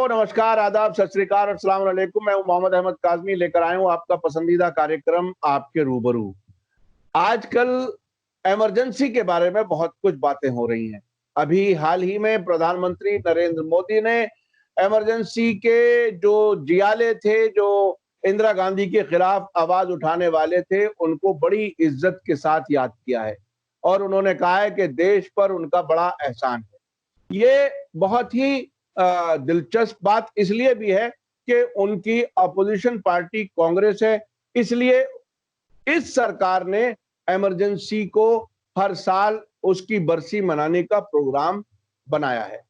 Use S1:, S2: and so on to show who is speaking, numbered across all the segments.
S1: नमस्कार, आदाब, सत श्री अकाल और अस्सलाम वालेकुम। मैं हूं मोहम्मद अहमद काज़मी, लेकर आया हूं आपका पसंदीदा कार्यक्रम आपके रूबरू। आजकल इमरजेंसी के बारे में बहुत कुछ बातें हो रही हैं। अभी हाल ही में प्रधानमंत्री नरेंद्र मोदी ने इमरजेंसी के जो जियाले थे, जो इंदिरा गांधी के खिलाफ आवाज उठाने वाले थे, उनको बड़ी इज्जत के साथ याद किया है और उन्होंने कहा है कि देश पर उनका बड़ा एहसान है। ये बहुत ही दिलचस्प बात इसलिए भी है कि उनकी अपोजिशन पार्टी कांग्रेस है, इसलिए इस सरकार ने इमरजेंसी को हर साल उसकी बरसी मनाने का प्रोग्राम बनाया है।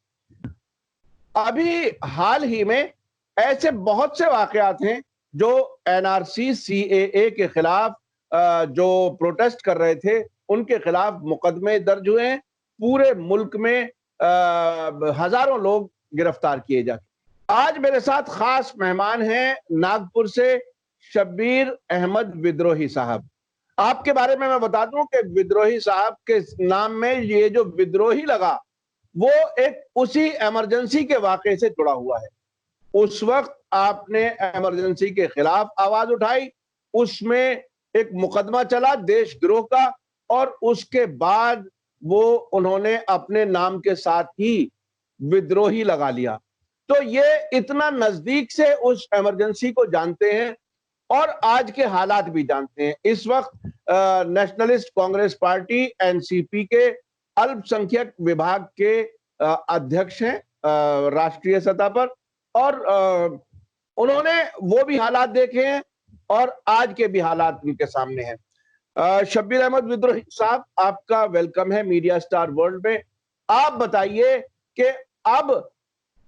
S1: अभी हाल ही में ऐसे बहुत से वाकयात हैं जो एनआरसी सीएए के खिलाफ जो प्रोटेस्ट कर रहे थे, उनके खिलाफ मुकदमे दर्ज हुए हैं। पूरे मुल्क में हजारों लोग गिरफ्तार किए जा चुके। आज मेरे साथ खास मेहमान हैं नागपुर से शब्बीर अहमद विद्रोही साहब। आपके बारे में मैं बता दूं कि विद्रोही साहब के नाम में ये जो विद्रोही लगा, वो एक उसी इमरजेंसी के वाकये से जुड़ा हुआ है। उस वक्त आपने इमरजेंसी के खिलाफ आवाज उठाई, उसमें एक मुकदमा चला देशद्रोह का, और उसके बाद वो उन्होंने अपने नाम के साथ ही विद्रोही लगा लिया। तो ये इतना नजदीक से उस इमरजेंसी को जानते हैं और आज के हालात भी जानते हैं। इस वक्त नेशनलिस्ट कांग्रेस पार्टी एनसीपी के अल्पसंख्यक विभाग के अध्यक्ष हैं राष्ट्रीय सतह पर, और उन्होंने वो भी हालात देखे हैं और आज के भी हालात उनके सामने हैं। शब्बीर अहमद विद्रोही साहब, आपका वेलकम है मीडिया स्टार वर्ल्ड में। आप बताइए कि अब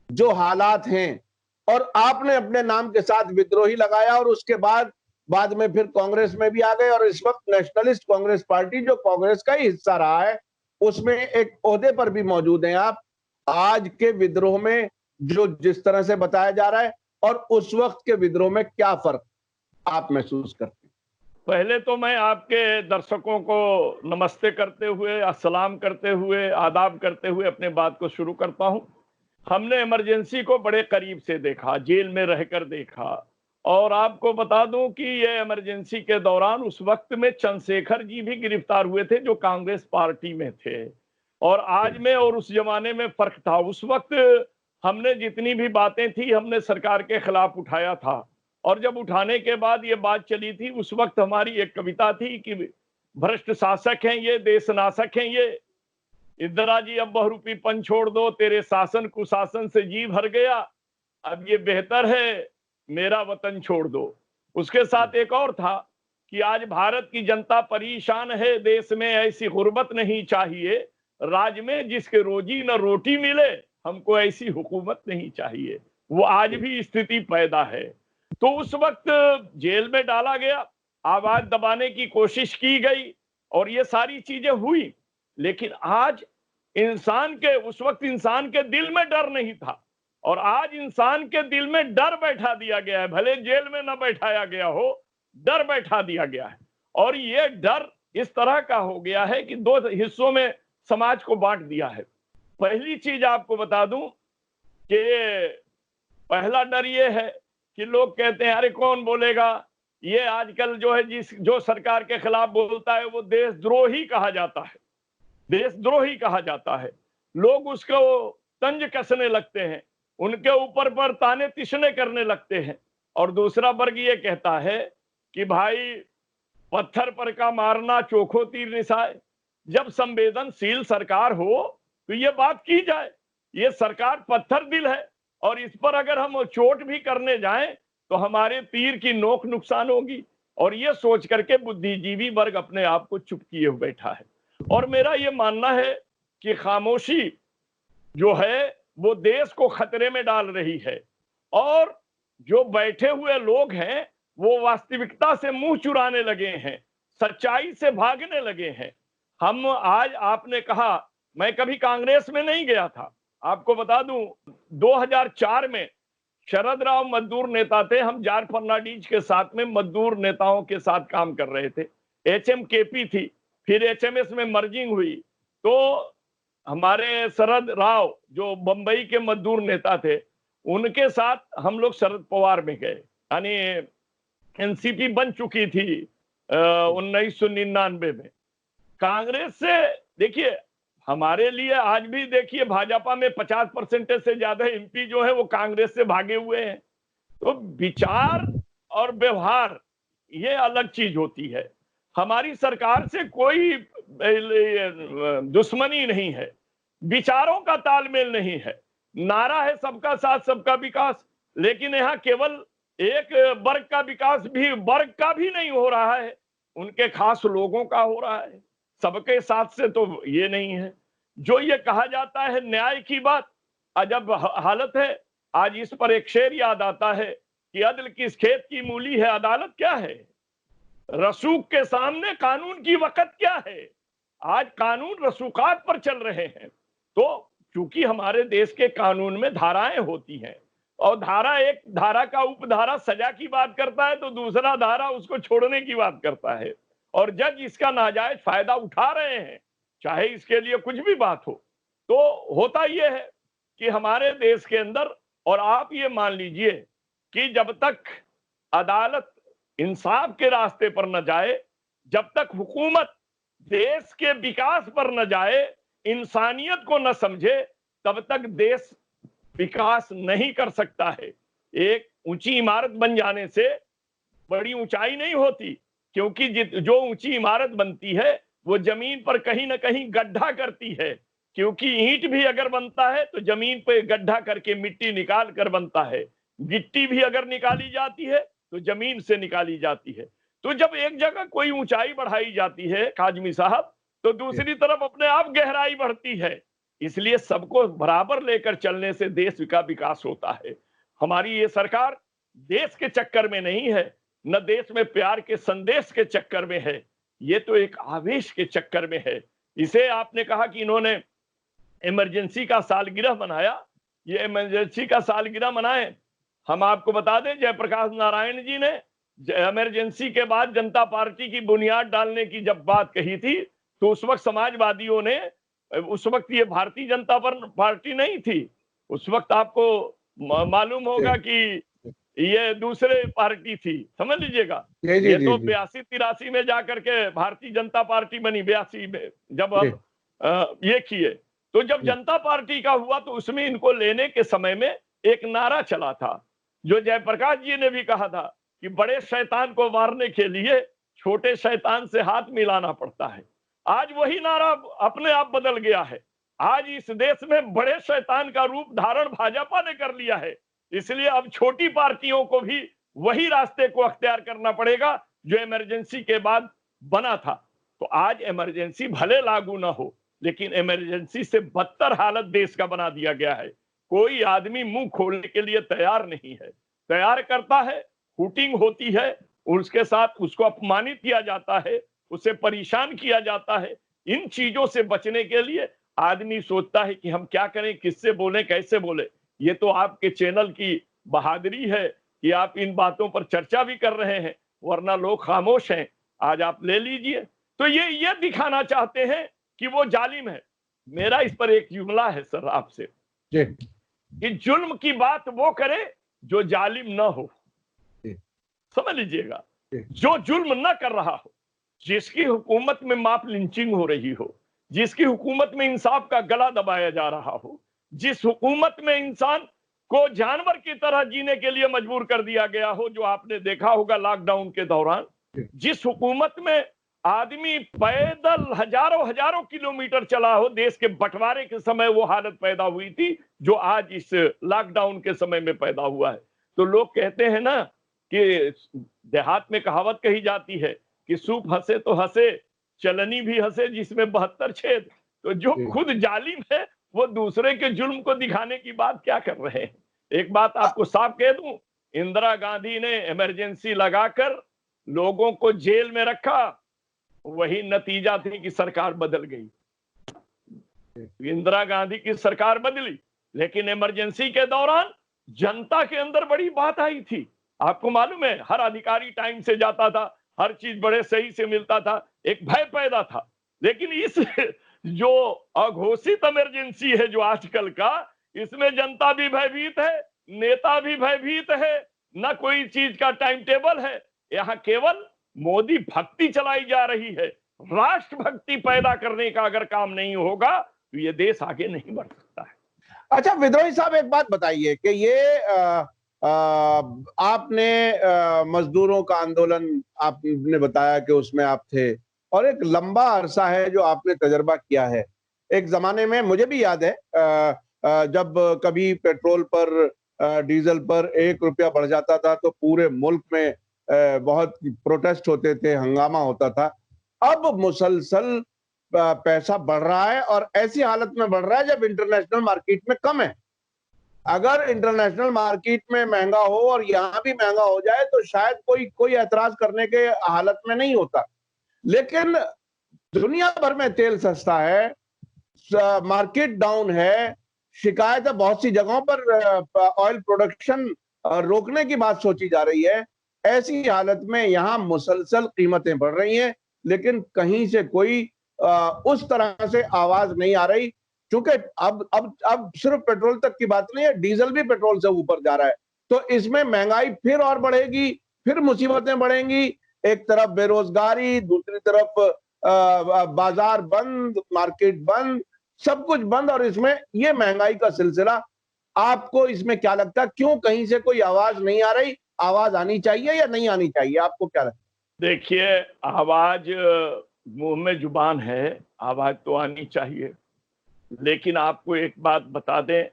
S1: जो हालात हैं, और आपने अपने नाम के साथ विद्रोही लगाया और उसके बाद में फिर कांग्रेस में भी आ गए, और इस वक्त नेशनलिस्ट कांग्रेस पार्टी जो कांग्रेस का ही हिस्सा रहा है, उसमें एक ओहदे पर भी मौजूद हैं आप। आज के विद्रोह में जो जिस तरह से बताया जा रहा है और उस वक्त के विद्रोह में क्या फर्क आप महसूस करते हैं?
S2: पहले तो मैं आपके दर्शकों को नमस्ते करते हुए, अस्सलाम करते हुए, आदाब करते हुए अपने बात को शुरू करता हूं। हमने इमरजेंसी को बड़े करीब से देखा, जेल में रहकर देखा, और आपको बता दूं कि ये इमरजेंसी के दौरान उस वक्त में चंद्रशेखर जी भी गिरफ्तार हुए थे जो कांग्रेस पार्टी में थे, और आज में और उस जमाने में फर्क था। उस वक्त हमने जितनी भी बातें थी हमने सरकार के खिलाफ उठाया था, और जब उठाने के बाद ये बात चली थी, उस वक्त हमारी एक कविता थी कि भ्रष्ट शासक हैं ये, देश नाशक हैं ये, इंदिरा जी अब बहुरूपी पन छोड़ दो, तेरे शासन कुशासन से जी भर गया, अब ये बेहतर है मेरा वतन छोड़ दो। उसके साथ एक और था कि आज भारत की जनता परेशान है, देश में ऐसी गुर्बत नहीं चाहिए, राज में जिसके रोजी न रोटी मिले, हमको ऐसी हुकूमत नहीं चाहिए। वो आज भी स्थिति पैदा है। तो उस वक्त जेल में डाला गया, आवाज दबाने की कोशिश की गई, और ये सारी चीजें हुई। लेकिन आज उस वक्त इंसान के दिल में डर नहीं था, और आज इंसान के दिल में डर बैठा दिया गया है। भले जेल में न बैठाया गया हो, डर बैठा दिया गया है। और ये डर इस तरह का हो गया है कि दो हिस्सों में समाज को बांट दिया है। पहली चीज आपको बता दूं कि पहला डर ये है कि लोग कहते हैं अरे कौन बोलेगा, ये आजकल जो है जो सरकार के खिलाफ बोलता है वो देशद्रोही कहा जाता है, देशद्रोही कहा जाता है। लोग उसको तंज कसने लगते हैं, उनके ऊपर पर ताने तिसने करने लगते हैं। और दूसरा वर्ग ये कहता है कि भाई पत्थर पर का मारना चोखो तीर निशाए। जब संवेदनशील सरकार हो तो ये बात की जाए, ये सरकार पत्थर दिल है, और इस पर अगर हम चोट भी करने जाएं तो हमारे तीर की नोक नुकसान होगी। और ये सोच करके बुद्धिजीवी वर्ग अपने आप को चुप किए हुए बैठा है। और मेरा ये मानना है कि खामोशी जो है वो देश को खतरे में डाल रही है, और जो बैठे हुए लोग हैं वो वास्तविकता से मुंह चुराने लगे हैं, सच्चाई से भागने लगे हैं। हम आज, आपने कहा, मैं कभी कांग्रेस में नहीं गया था। आपको बता दूं 2004 में शरद राव मजदूर नेता थे, हम जॉर्ज फर्नांडीज के साथ में मजदूर नेताओं के साथ काम कर रहे थे। एचएमकेपी थी, फिर एचएमएस में मर्जिंग हुई, तो हमारे शरद राव जो बंबई के मजदूर नेता थे, उनके साथ हम लोग शरद पवार में गए, यानी एनसीपी बन चुकी थी 1999 में। कांग्रेस से देखिए, हमारे लिए आज भी देखिए भाजपा में 50% से ज्यादा एमपी जो है वो कांग्रेस से भागे हुए हैं। तो विचार और व्यवहार ये अलग चीज होती है। हमारी सरकार से कोई दुश्मनी नहीं है, विचारों का तालमेल नहीं है। नारा है सबका साथ सबका विकास, लेकिन यहाँ केवल एक वर्ग का विकास भी वर्ग का भी नहीं हो रहा है, उनके खास लोगों का हो रहा है। सबके साथ से तो ये नहीं है। जो ये कहा जाता है न्याय की बात, अजब हालत है। आज इस पर एक शेर याद आता है कि अदल किस खेत की मूली है, अदालत क्या है, रसूख के सामने कानून की वक़्त क्या है। आज कानून रसूखात पर चल रहे हैं। तो चूंकि हमारे देश के कानून में धाराएं होती हैं, और एक धारा का उपधारा सजा की बात करता है तो दूसरा धारा उसको छोड़ने की बात करता है, और जज इसका नाजायज फायदा उठा रहे हैं, चाहे इसके लिए कुछ भी बात हो। तो होता यह है कि हमारे देश के अंदर, और आप ये मान लीजिए कि जब तक अदालत इंसाफ के रास्ते पर न जाए, जब तक हुकूमत देश के विकास पर न जाए, इंसानियत को न समझे, तब तक देश विकास नहीं कर सकता है। एक ऊंची इमारत बन जाने से बड़ी ऊंचाई नहीं होती, क्योंकि जो ऊंची इमारत बनती है वो जमीन पर कहीं ना कहीं गड्ढा करती है, क्योंकि ईंट भी अगर बनता है तो जमीन पे गड्ढा करके मिट्टी निकाल कर बनता है। गिट्टी भी अगर निकाली जाती है तो जमीन से निकाली जाती है। तो जब एक जगह कोई ऊंचाई बढ़ाई जाती है काजमी साहब, तो दूसरी तरफ अपने आप गहराई बढ़ती है। इसलिए सबको बराबर लेकर चलने से देश का विकास होता है। हमारी ये सरकार देश के चक्कर में नहीं है, न देश में प्यार के संदेश के चक्कर में है, ये तो एक आवेश के चक्कर में है। इसे आपने कहा कि इन्होंने इमरजेंसी का सालगिरह मनाया, ये इमरजेंसी का सालगिरह मनाए। हम आपको बता दें, जयप्रकाश नारायण जी ने इमरजेंसी के बाद जनता पार्टी की बुनियाद डालने की जब बात कही थी, तो उस वक्त समाजवादियों ने, उस वक्त ये भारतीय जनता पार्टी नहीं थी, उस वक्त आपको मालूम होगा कि ये दूसरे पार्टी थी, समझ लीजिएगा। ये तो 82-83 में जाकर के भारतीय जनता पार्टी बनी, 82 में जब हम ये किए। तो जब जनता पार्टी का हुआ तो उसमें इनको लेने के समय में एक नारा चला था, जो जयप्रकाश जी ने भी कहा था कि बड़े शैतान को मारने के लिए छोटे शैतान से हाथ मिलाना पड़ता है। आज वही नारा अपने आप बदल गया है। आज इस देश में बड़े शैतान का रूप धारण भाजपा ने कर लिया है, इसलिए अब छोटी पार्टियों को भी वही रास्ते को अख्तियार करना पड़ेगा जो इमरजेंसी के बाद बना था। तो आज इमरजेंसी भले लागू ना हो, लेकिन इमरजेंसी से बदतर हालत देश का बना दिया गया है। कोई आदमी मुंह खोलने के लिए तैयार नहीं है, तैयार करता है, हुटिंग होती है, उसके साथ उसको अपमानित किया जाता है, उसे परेशान किया जाता है। इन चीजों से बचने के लिए आदमी सोचता है कि हम क्या करें, किससे बोले, कैसे बोले। ये तो आपके चैनल की बहादुरी है कि आप इन बातों पर चर्चा भी कर रहे हैं, वरना लोग खामोश हैं। आज आप ले लीजिए। तो ये दिखाना चाहते हैं कि वो जालिम है। मेरा इस पर एक जुमला है सर आपसे, कि जुल्म की बात वो करे जो जालिम ना हो, समझ लीजिएगा, जो जुल्म ना कर रहा हो, जिसकी हुकूमत में माफ लिंचिंग हो रही हो, जिसकी हुकूमत में इंसाफ का गला दबाया जा रहा हो, जिस हुकूमत में इंसान को जानवर की तरह जीने के लिए मजबूर कर दिया गया हो, जो आपने देखा होगा लॉकडाउन के दौरान, जिस हुकूमत में आदमी पैदल हजारों किलोमीटर चला हो, देश के बंटवारे के समय वो हालत पैदा हुई थी जो आज इस लॉकडाउन के समय में पैदा हुआ है। तो लोग कहते हैं ना कि देहात में कहावत कही जाती है कि सूप हंसे तो हंसे, चलनी भी हंसे जिसमें 72 छेद। तो जो खुद जालिम है वो दूसरे के जुल्म को दिखाने की बात क्या कर रहे हैं। एक बात आपको साफ कह दूं, इंदिरा गांधी ने इमरजेंसी लगाकर लोगों को जेल में रखा, वही नतीजा थी कि सरकार बदल गई। इंदिरा गांधी की सरकार बदली, लेकिन इमरजेंसी के दौरान जनता के अंदर बड़ी बात आई थी। आपको मालूम है, हर अधिकारी टाइम से जाता था, हर चीज बड़े सही से मिलता था, एक भय पैदा था। लेकिन इस जो अघोषित इमरजेंसी है जो आजकल का, इसमें जनता भी भयभीत है, नेता भी भयभीत है, न कोई चीज का टाइम टेबल है। यहाँ केवल मोदी भक्ति चलाई जा रही है। राष्ट्र भक्ति पैदा करने का अगर काम नहीं होगा तो ये देश आगे नहीं बढ़ सकता है।
S1: अच्छा विद्रोही साहब, एक बात बताइए कि ये आपने मजदूरों का आंदोलन, आपने बताया कि उसमें आप थे, और एक लंबा अरसा है जो आपने तजर्बा किया है। एक जमाने में मुझे भी याद है जब कभी पेट्रोल पर, डीजल पर 1 रुपया बढ़ जाता था तो पूरे मुल्क में बहुत प्रोटेस्ट होते थे, हंगामा होता था। अब मुसलसल पैसा बढ़ रहा है और ऐसी हालत में बढ़ रहा है जब इंटरनेशनल मार्केट में कम है। अगर इंटरनेशनल मार्केट में महंगा हो और यहाँ भी महंगा हो जाए तो शायद कोई ऐतराज करने के हालत में नहीं होता, लेकिन दुनिया भर में तेल सस्ता है, मार्केट डाउन है, शिकायत है बहुत सी जगहों पर ऑयल प्रोडक्शन रोकने की बात सोची जा रही है। ऐसी हालत में यहाँ मुसलसल कीमतें बढ़ रही हैं, लेकिन कहीं से कोई उस तरह से आवाज नहीं आ रही, क्योंकि अब सिर्फ पेट्रोल तक की बात नहीं है, डीजल भी पेट्रोल से ऊपर जा रहा है। तो इसमें महंगाई फिर और बढ़ेगी, फिर मुसीबतें बढ़ेंगी। एक तरफ बेरोजगारी, दूसरी तरफ बाजार बंद, मार्केट बंद, सब कुछ बंद, और इसमें ये महंगाई का सिलसिला। आपको इसमें क्या लगता है, क्यों कहीं से कोई आवाज नहीं आ रही? आवाज आनी चाहिए या नहीं आनी चाहिए, आपको क्या लगता है?
S2: देखिए, आवाज मुंह में जुबान है, आवाज तो आनी चाहिए, लेकिन आपको एक बात बता दें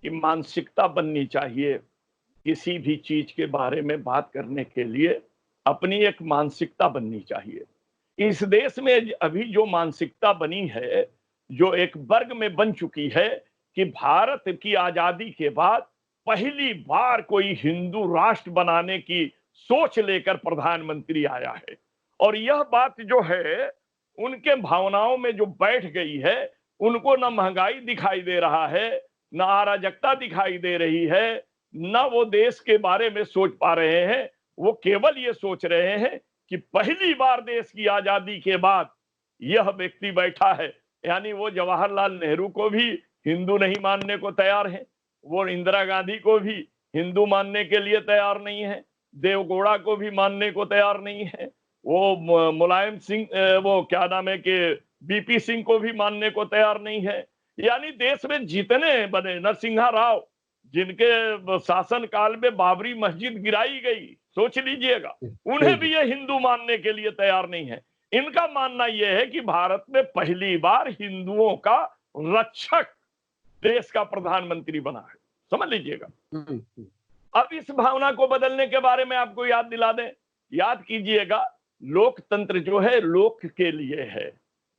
S2: कि मानसिकता बननी चाहिए। किसी भी चीज के बारे में बात करने के लिए अपनी एक मानसिकता बननी चाहिए। इस देश में अभी जो मानसिकता बनी है, जो एक वर्ग में बन चुकी है कि भारत की आजादी के बाद पहली बार कोई हिंदू राष्ट्र बनाने की सोच लेकर प्रधानमंत्री आया है, और यह बात जो है उनके भावनाओं में जो बैठ गई है, उनको ना महंगाई दिखाई दे रहा है, ना अराजकता दिखाई दे रही है, ना वो देश के बारे में सोच पा रहे हैं। वो केवल ये सोच रहे हैं कि पहली बार देश की आजादी के बाद यह व्यक्ति बैठा है। यानी वो जवाहरलाल नेहरू को भी हिंदू नहीं मानने को तैयार है, वो इंदिरा गांधी को भी हिंदू मानने के लिए तैयार नहीं है, देवगौड़ा को भी मानने को तैयार नहीं है, वो मुलायम सिंह, वो क्या नाम है कि बीपी सिंह को भी मानने को तैयार नहीं है। यानी देश में जितने बने, नरसिंहा राव जिनके शासन काल में बाबरी मस्जिद गिराई गई, सोच लीजिएगा, उन्हें भी ये हिंदू मानने के लिए तैयार नहीं है। इनका मानना यह है कि भारत में पहली बार हिंदुओं का रक्षक देश का प्रधानमंत्री बना है, समझ लीजिएगा। अब इस भावना को बदलने के बारे में आपको याद दिला दें, याद कीजिएगा, लोकतंत्र जो है लोक के लिए है,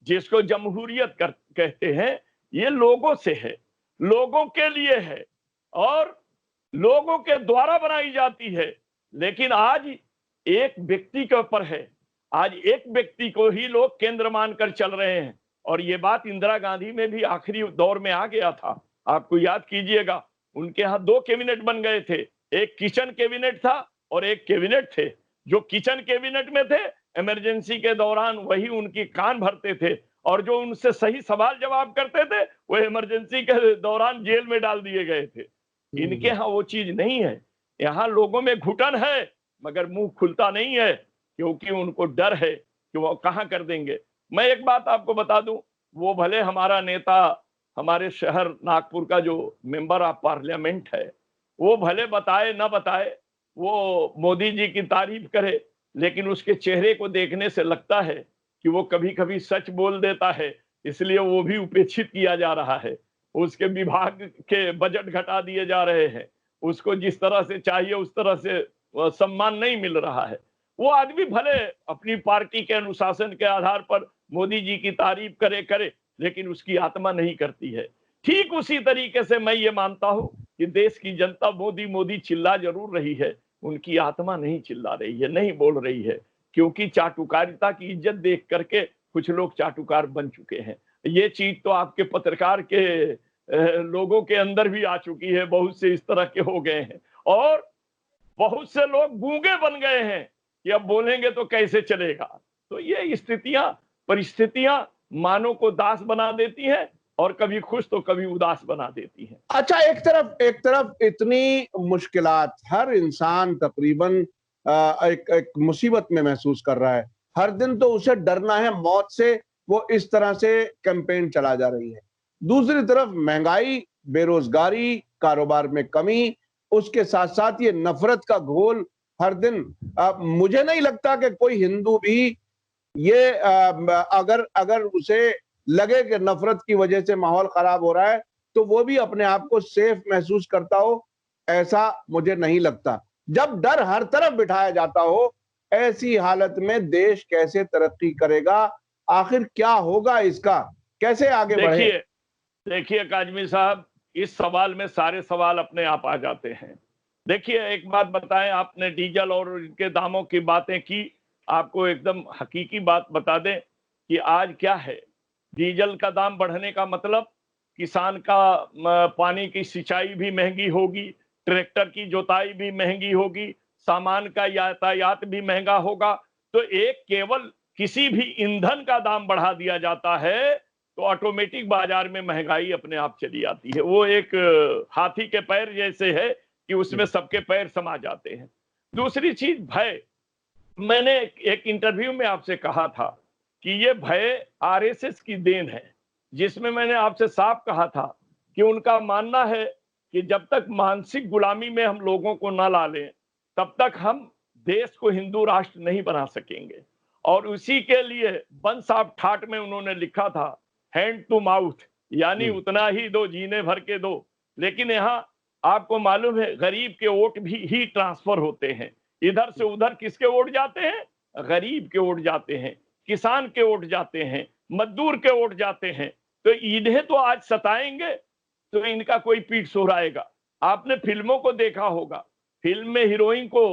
S2: जिसको जमहूरियत कहते हैं, ये लोगों से है, लोगों के लिए है और लोगों के द्वारा बनाई जाती है। लेकिन आज एक व्यक्ति के ऊपर है, आज एक व्यक्ति को ही लोग केंद्र मानकर चल रहे हैं, और ये बात इंदिरा गांधी में भी आखिरी दौर में आ गया था। आपको याद कीजिएगा, उनके यहाँ 2 कैबिनेट बन गए थे, एक किचन कैबिनेट था और एक कैबिनेट थे। जो किचन कैबिनेट में थे, इमरजेंसी के दौरान वही उनकी कान भरते थे, और जो उनसे सही सवाल जवाब करते थे वो इमरजेंसी के दौरान जेल में डाल दिए गए थे। इनके यहाँ वो चीज नहीं है। यहाँ लोगों में घुटन है मगर मुंह खुलता नहीं है, क्योंकि उनको डर है कि वो कहां कर देंगे। मैं एक बात आपको बता दूं, वो भले हमारा नेता, हमारे शहर नागपुर का जो मेंबर ऑफ पार्लियामेंट है, वो भले बताए ना बताए, वो मोदी जी की तारीफ करे, लेकिन उसके चेहरे को देखने से लगता है कि वो कभी कभी सच बोल देता है, इसलिए वो भी उपेक्षित किया जा रहा है। उसके विभाग के बजट घटा दिए जा रहे हैं, उसको जिस तरह से चाहिए उस तरह से सम्मान नहीं मिल रहा है। वो आदमी भले अपनी पार्टी के अनुशासन के आधार पर मोदी जी की तारीफ करे, लेकिन उसकी आत्मा नहीं करती है। ठीक उसी तरीके से मैं ये मानता हूं कि देश की जनता मोदी मोदी चिल्ला जरूर रही है, उनकी आत्मा नहीं चिल्ला रही है, नहीं बोल रही है, क्योंकि चाटुकारिता की इज्जत देख करके कुछ लोग चाटुकार बन चुके हैं। ये चीज तो आपके पत्रकार के लोगों के अंदर भी आ चुकी है, बहुत से इस तरह के हो गए हैं, और बहुत से लोग गूंगे बन गए हैं कि अब बोलेंगे तो कैसे चलेगा। तो ये स्थितियां, परिस्थितियां मानव को दास बना देती हैं, और कभी खुश तो कभी उदास बना देती हैं।
S1: अच्छा, एक तरफ इतनी मुश्किलात, हर इंसान तकरीबन एक मुसीबत में महसूस कर रहा है। हर दिन तो उसे डरना है मौत से, वो इस तरह से कैंपेन चला जा रही है। दूसरी तरफ महंगाई, बेरोजगारी, कारोबार में कमी, उसके साथ-साथ ये नफरत का घोल हर दिन। मुझे नहीं लगता कि कोई हिंदू भी ये अगर अगर उसे लगे कि नफरत की वजह से माहौल खराब हो रहा है, तो वो भी अपने आप को सेफ महसूस करता हो, ऐसा मुझे नहीं लगता। जब डर हर तरफ बिठाया जाता हो, ऐसी हालत में देश कैसे तरक्की करेगा? आखिर क्या होगा इसका? कैसे आगे बढ़े?
S2: देखिए देखिए काजमी साहब, इस सवाल में सारे सवाल अपने आप आ जाते हैं। देखिए एक बात बताएं, आपने डीजल और इनके दामों की बातें की, आपको एकदम हकीकी बात बता दें कि आज क्या है, डीजल का दाम बढ़ने का मतलब किसान का पानी की सिंचाई भी महंगी होगी, ट्रैक्टर की जोताई भी महंगी होगी, सामान का यातायात भी महंगा होगा। तो एक केवल किसी भी ईंधन का दाम बढ़ा दिया जाता है तो ऑटोमेटिक बाजार में महंगाई अपने आप चली आती है। वो एक हाथी के पैर जैसे है कि उसमें सबके पैर समा जाते हैं। दूसरी चीज भय, मैंने एक इंटरव्यू में आपसे कहा था कि ये भय आरएसएस की देन है, जिसमें मैंने आपसे साफ कहा था कि उनका मानना है कि जब तक मानसिक गुलामी में हम लोगों को ना ला लें, तब तक हम देश को हिंदू राष्ट्र नहीं बना सकेंगे। और उसी के लिए बंस ऑफ ठाट में उन्होंने लिखा था, हैंड टू माउथ, यानी उतना ही दो जीने भर के दो। लेकिन यहाँ आपको मालूम है गरीब के वोट भी ही ट्रांसफर होते हैं, इधर से उधर किसके वोट जाते हैं? गरीब के वोट जाते हैं, किसान के वोट जाते हैं, मजदूर के वोट जाते हैं। तो इन्हें तो आज सताएंगे तो इनका कोई पीठ सुहराएगा। आपने फिल्मों को देखा होगा, फिल्म में हीरोइन को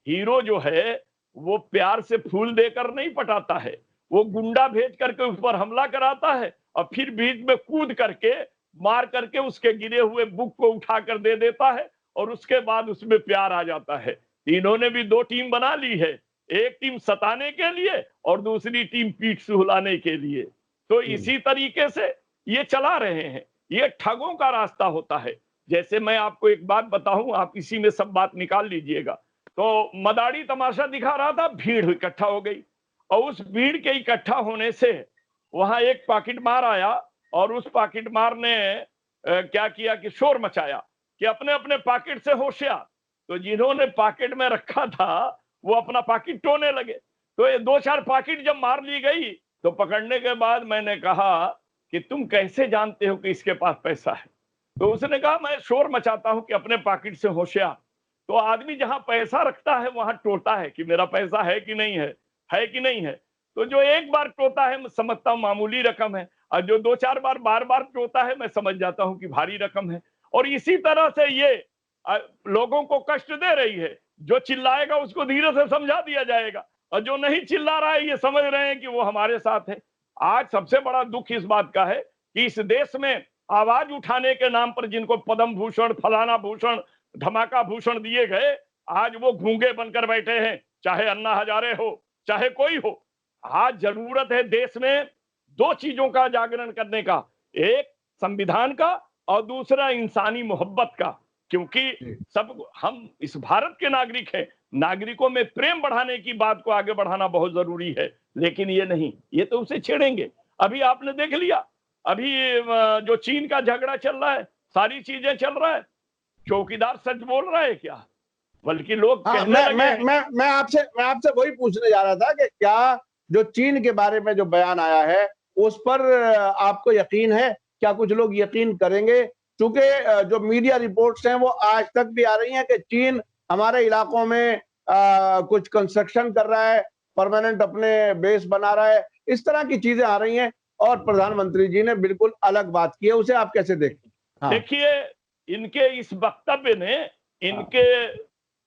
S2: हीरो जो है वो प्यार से फूल देकर नहीं पटाता है, वो गुंडा भेज करके उस पर हमला कराता है और फिर बीच में कूद करके मार करके उसके गिरे हुए बुक को उठा कर दे देता है और उसके बाद उसमें प्यार आ जाता है। इन्होंने भी दो टीम बना ली है, एक टीम सताने के लिए और दूसरी टीम पीठ सुहलाने के लिए। तो इसी तरीके से ये चला रहे हैं, ये ठगों का रास्ता होता है। जैसे मैं आपको एक बात बताऊं, आप इसी में सब बात निकाल लीजिएगा। तो मदारी तमाशा दिखा रहा था, भीड़ इकट्ठा हो गई और उस भीड़ के इकट्ठा होने से वहां एक पॉकेट मार आया और उस पॉकेट मार ने क्या किया कि शोर मचाया कि अपने अपने पॉकेट से होशियार। तो जिन्होंने पॉकेट में रखा था वो अपना पॉकेट टोने लगे। तो ये दो चार पॉकेट जब मार ली गई तो पकड़ने के बाद मैंने कहा कि तुम कैसे जानते हो कि इसके पास पैसा है? तो उसने कहा मैं शोर मचाता हूं कि अपने पॉकेट से होशियार। तो आदमी जहां पैसा रखता है वहां टोता है कि मेरा पैसा है कि नहीं है कि नहीं है। तो जो एक बार टोता है मैं समझता हूं मामूली रकम है, और जो दो चार बार बार बार टोता है मैं समझ जाता हूं कि भारी रकम है। और इसी तरह से ये लोगों को कष्ट दे रही है। जो चिल्लाएगा उसको धीरे से समझा दिया जाएगा और जो नहीं चिल्ला रहा है ये समझ रहे हैं कि वो हमारे साथ है। आज सबसे बड़ा दुख इस बात का है कि इस देश में आवाज उठाने के नाम पर जिनको पद्म भूषण, फलाना भूषण, धमाका भूषण दिए गए, आज वो गूंगे बनकर बैठे हैं, चाहे अन्ना हजारे हो, चाहे कोई हो। आज जरूरत है देश में दो चीजों का जागरण करने का, एक संविधान का और दूसरा इंसानी मोहब्बत का। क्योंकि सब हम इस भारत के नागरिक हैं, नागरिकों में प्रेम बढ़ाने की बात को आगे बढ़ाना बहुत जरूरी है। लेकिन ये नहीं, ये तो उसे छेड़ेंगे। अभी आपने देख लिया, अभी जो चीन का झगड़ा चल रहा है, सारी चीजें चल रहा है, चौकीदार सच बोल रहा है क्या? बल्कि लोग
S1: हाँ,
S2: कहने लगे हैं।
S1: मैं आपसे वही पूछने जा रहा था कि क्या जो चीन के बारे में जो बयान आया है उस पर आपको यकीन है? क्या कुछ लोग यकीन करेंगे? क्योंकि जो मीडिया रिपोर्ट्स हैं वो आज तक भी आ रही हैं कि चीन हमारे इलाकों में कुछ कंस्ट्रक्शन कर रहा है, परमानेंट अपने बेस बना रहा है, इस तरह की चीजें आ रही हैं और प्रधानमंत्री जी ने बिल्कुल अलग बात की है। उसे आप कैसे देखते हैं? हाँ,
S2: देखिए, इनके इस वक्तव्य ने
S1: हाँ,
S2: इनके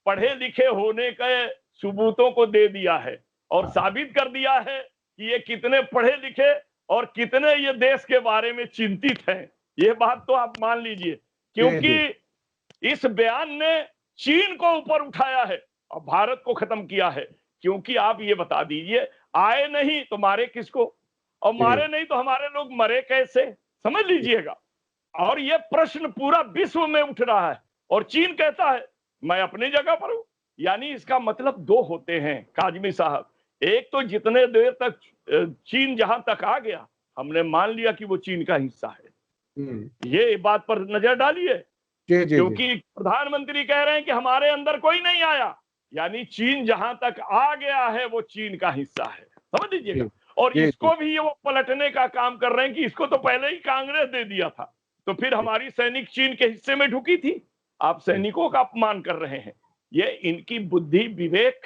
S2: पढ़े लिखे होने के सबूतों को दे दिया है और
S1: हाँ,
S2: साबित कर दिया है कि ये कितने पढ़े लिखे और कितने ये देश के बारे में चिंतित हैं। ये बात तो आप मान लीजिए,
S1: जी,
S2: क्योंकि
S1: जी,
S2: इस बयान ने चीन को ऊपर उठाया है और भारत को खत्म किया है। क्योंकि आप ये बता दीजिए, आए नहीं तो मारे किसको, और
S1: जी,
S2: मारे नहीं तो हमारे लोग मरे कैसे? समझ लीजिएगा। और ये प्रश्न पूरा विश्व में उठ रहा है और चीन कहता है मैं अपनी जगह पर हूं। यानी इसका मतलब दो होते हैं काजमी साहब। एक तो जितने देर तक चीन जहां तक आ गया हमने मान लिया कि वो चीन का हिस्सा है। ये बात पर नजर डालिए, क्योंकि प्रधानमंत्री कह रहे हैं कि हमारे अंदर कोई नहीं आया, यानी चीन जहां तक आ गया है वो चीन का हिस्सा है, समझ लीजिएगा। और इसको भी वो पलटने का काम कर रहे हैं कि इसको तो पहले ही कांग्रेस दे दिया था, तो फिर हमारी सैनिक चीन के हिस्से में ढुकी थी, आप सैनिकों का अपमान कर रहे हैं। ये इनकी बुद्धि, विवेक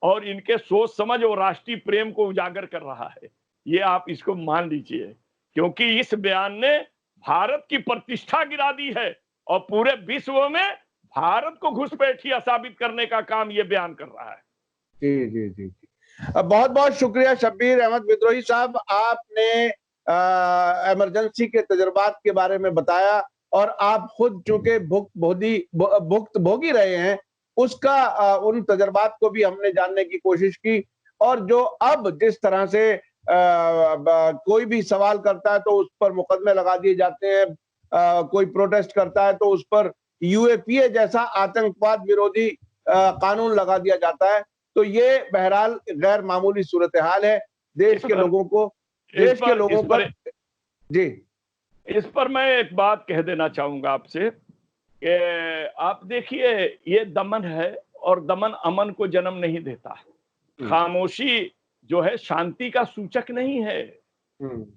S2: और इनके सोच समझ और राष्ट्रीय प्रेम को उजागर कर रहा है। ये आप इसको मान लीजिए, क्योंकि इस बयान ने भारत की प्रतिष्ठा गिरा दी है और पूरे विश्व में भारत को घुसपैठिया साबित करने का काम ये बयान कर रहा है।
S1: जी जी जी जी, बहुत बहुत शुक्रिया शब्बीर अहमद विद्रोही साहब, आपने इमरजेंसी के तजुर्बात के बारे में बताया और आप खुद चूंकि भुक्त भोगी रहे हैं उसका उन तजुर्बात को भी हमने जानने की कोशिश की। और जो अब जिस तरह से कोई भी सवाल करता है तो उस पर मुकदमे लगा दिए जाते हैं, कोई प्रोटेस्ट करता है तो उस पर यूएपीए जैसा आतंकवाद विरोधी कानून लगा दिया जाता है, तो ये बहरहाल गैर मामूली सूरत हाल है। देश के लोगों पर जी,
S2: इस पर मैं एक बात कह देना चाहूंगा आपसे कि आप देखिए ये दमन है और दमन अमन को जन्म नहीं देता। खामोशी जो है शांति का सूचक नहीं है,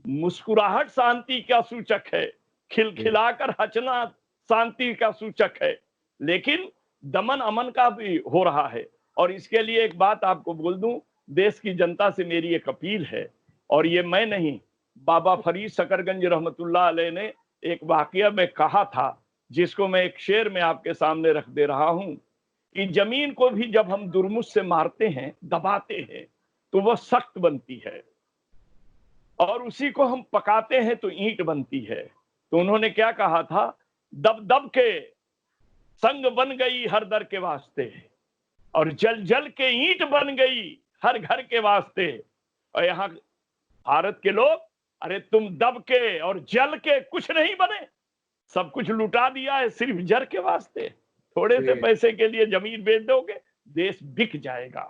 S2: मुस्कुराहट शांति का सूचक है, खिलखिलाकर हंसना शांति का सूचक है, लेकिन दमन अमन का भी हो रहा है। और इसके लिए एक बात आपको बोल दूं, देश की जनता से मेरी एक अपील है, और ये मैं नहीं, बाबा फरीद शकरगंज रहमतुल्लाह अलैह ने एक वाकया में कहा था, जिसको मैं एक शेर में आपके सामने रख दे रहा हूं कि जमीन को भी जब हम दुर्मुस से मारते हैं, दबाते हैं, तो वह सख्त बनती है, और उसी को हम पकाते हैं तो ईंट बनती है। तो उन्होंने क्या कहा था, दब दब के संग बन गई हर दर के वास्ते, और जल जल के ईंट बन गई हर घर के वास्ते। और यहाँ भारत के लोग, अरे तुम दब के और जल के कुछ नहीं बने, सब कुछ लुटा दिया है सिर्फ जर के वास्ते। थोड़े से पैसे के लिए जमीन बेच दोगे, देश बिक जाएगा,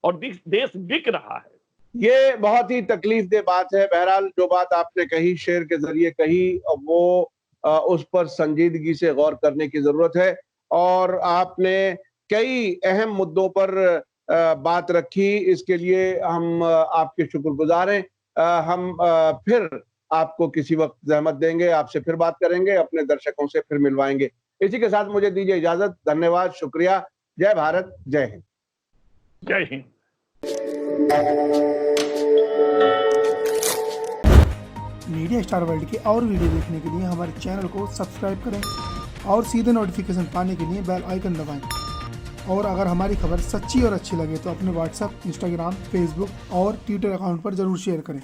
S2: और देश बिक रहा है।
S1: ये बहुत ही तकलीफदेह बात है। बहरहाल जो बात आपने कही, शेर के जरिए कही, वो उस पर संजीदगी से गौर करने की जरूरत है। और आपने कई अहम मुद्दों पर बात रखी, इसके लिए हम आपके शुक्रगुजार हैं। हम फिर आपको किसी वक्त जहमत देंगे, आपसे फिर बात करेंगे, अपने दर्शकों से फिर मिलवाएंगे। इसी के साथ मुझे दीजिए इजाजत। धन्यवाद, शुक्रिया। जय भारत, जय हिंद।
S2: जय हिंद।
S3: मीडिया स्टार वर्ल्ड के और वीडियो देखने के लिए हमारे चैनल को सब्सक्राइब करें और सीधे नोटिफिकेशन पाने के लिए बेल आइकन दबाएं। और अगर हमारी खबर सच्ची और अच्छी लगे तो अपने व्हाट्सएप, इंस्टाग्राम, फेसबुक और ट्विटर अकाउंट पर जरूर शेयर करें।